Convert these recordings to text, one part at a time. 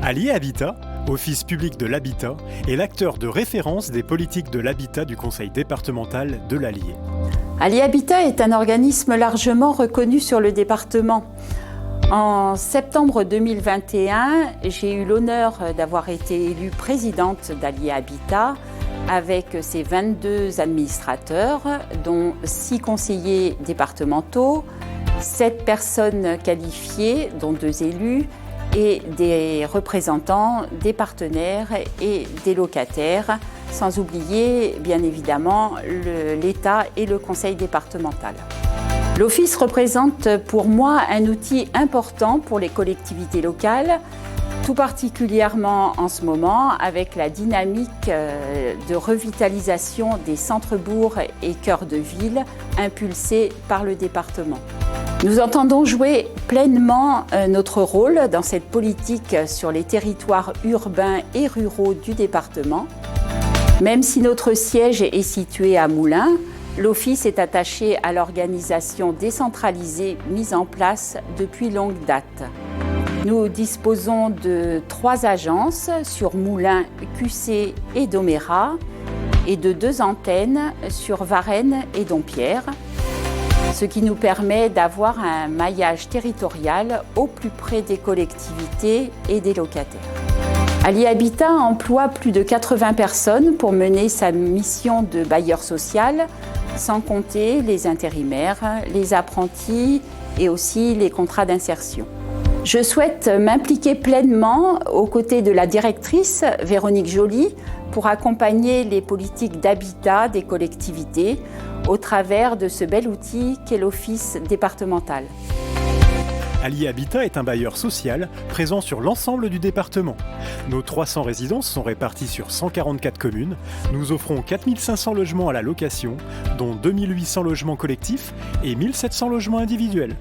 Allier Habitat, Office public de l'habitat, est l'acteur de référence des politiques de l'habitat du Conseil départemental de l'Allier. Allier Habitat est un organisme largement reconnu sur le département. En septembre 2021, j'ai eu l'honneur d'avoir été élue présidente d'Allier Habitat avec ses 22 administrateurs, dont 6 conseillers départementaux, 7 personnes qualifiées, dont 2 élus, et des représentants des partenaires et des locataires, sans oublier bien évidemment l'État et le conseil départemental. L'Office représente pour moi un outil important pour les collectivités locales, tout particulièrement en ce moment avec la dynamique de revitalisation des centres-bourgs et cœurs de ville impulsée par le département. Nous entendons jouer pleinement notre rôle dans cette politique sur les territoires urbains et ruraux du département. Même si notre siège est situé à Moulins, l'Office est attaché à l'organisation décentralisée mise en place depuis longue date. Nous disposons de 3 agences sur Moulins, Cussé et Domérat et de 2 antennes sur Varennes et Dompierre, ce qui nous permet d'avoir un maillage territorial au plus près des collectivités et des locataires. Allier Habitat emploie plus de 80 personnes pour mener sa mission de bailleur social, sans compter les intérimaires, les apprentis et aussi les contrats d'insertion. Je souhaite m'impliquer pleinement aux côtés de la directrice Véronique Joly pour accompagner les politiques d'habitat des collectivités au travers de ce bel outil qu'est l'Office départemental. Allier Habitat est un bailleur social présent sur l'ensemble du département. Nos 300 résidences sont réparties sur 144 communes. Nous offrons 4500 logements à la location, dont 2800 logements collectifs et 1700 logements individuels.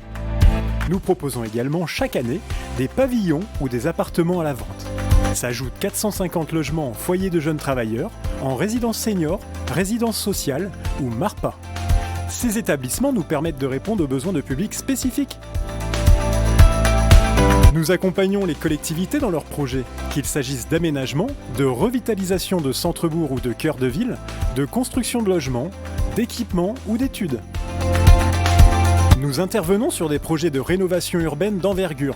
Nous proposons également chaque année des pavillons ou des appartements à la vente. S'ajoutent 450 logements en foyer de jeunes travailleurs, en résidence senior, résidence sociale ou MARPA. Ces établissements nous permettent de répondre aux besoins de publics spécifiques. Nous accompagnons les collectivités dans leurs projets, qu'il s'agisse d'aménagement, de revitalisation de centres-bourgs ou de cœurs de ville, de construction de logements, d'équipements ou d'études. Nous intervenons sur des projets de rénovation urbaine d'envergure.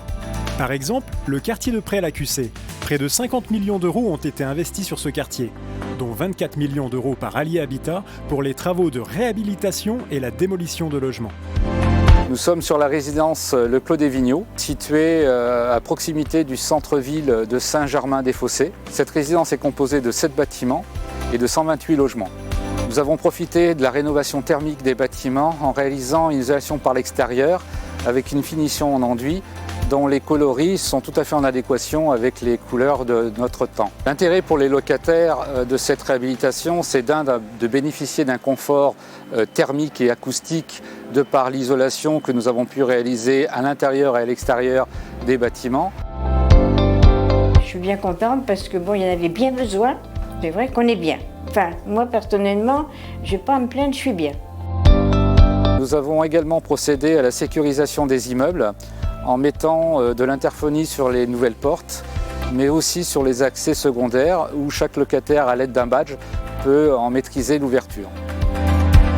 Par exemple, le quartier de Pré à la QC. Près de 50 millions d'euros ont été investis sur ce quartier, dont 24 millions d'euros par Allier Habitat pour les travaux de réhabilitation et la démolition de logements. Nous sommes sur la résidence Le Clos des Vigneaux, située à proximité du centre-ville de Saint-Germain-des-Fossés. Cette résidence est composée de 7 bâtiments et de 128 logements. Nous avons profité de la rénovation thermique des bâtiments en réalisant une isolation par l'extérieur avec une finition en enduit dont les coloris sont tout à fait en adéquation avec les couleurs de notre temps. L'intérêt pour les locataires de cette réhabilitation, c'est de bénéficier d'un confort thermique et acoustique de par l'isolation que nous avons pu réaliser à l'intérieur et à l'extérieur des bâtiments. Je suis bien contente parce que bon, il y en avait bien besoin. C'est vrai qu'on est bien. Enfin, moi personnellement, je ne vais pas me plaindre, je suis bien. Nous avons également procédé à la sécurisation des immeubles en mettant de l'interphonie sur les nouvelles portes, mais aussi sur les accès secondaires où chaque locataire, à l'aide d'un badge, peut en maîtriser l'ouverture.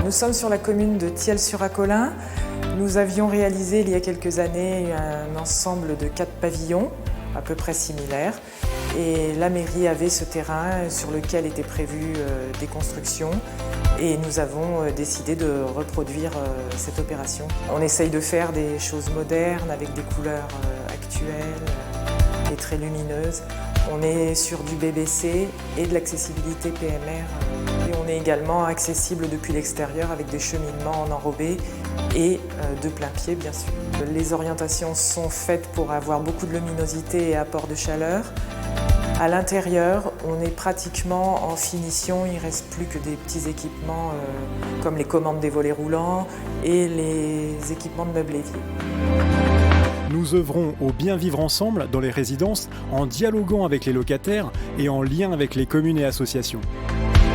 Nous sommes sur la commune de Thiel-sur-Acolin. Nous avions réalisé il y a quelques années un ensemble de 4 pavillons à peu près similaires. Et la mairie avait ce terrain sur lequel étaient prévues des constructions et nous avons décidé de reproduire cette opération. On essaye de faire des choses modernes avec des couleurs actuelles et très lumineuses. On est sur du BBC et de l'accessibilité PMR. Et on est également accessible depuis l'extérieur avec des cheminements en enrobé et de plein pied bien sûr. Les orientations sont faites pour avoir beaucoup de luminosité et apport de chaleur. À l'intérieur, on est pratiquement en finition, il ne reste plus que des petits équipements comme les commandes des volets roulants et les équipements de meubles éviers. Nous œuvrons au bien vivre ensemble dans les résidences en dialoguant avec les locataires et en lien avec les communes et associations.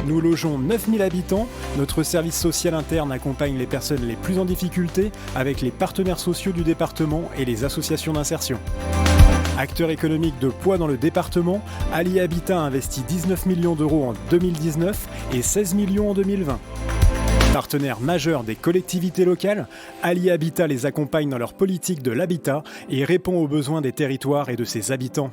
Nous logeons 9000 habitants, notre service social interne accompagne les personnes les plus en difficulté avec les partenaires sociaux du département et les associations d'insertion. Acteur économique de poids dans le département, Ali Habitat a investi 19 millions d'euros en 2019 et 16 millions en 2020. Partenaire majeur des collectivités locales, Ali Habitat les accompagne dans leur politique de l'habitat et répond aux besoins des territoires et de ses habitants.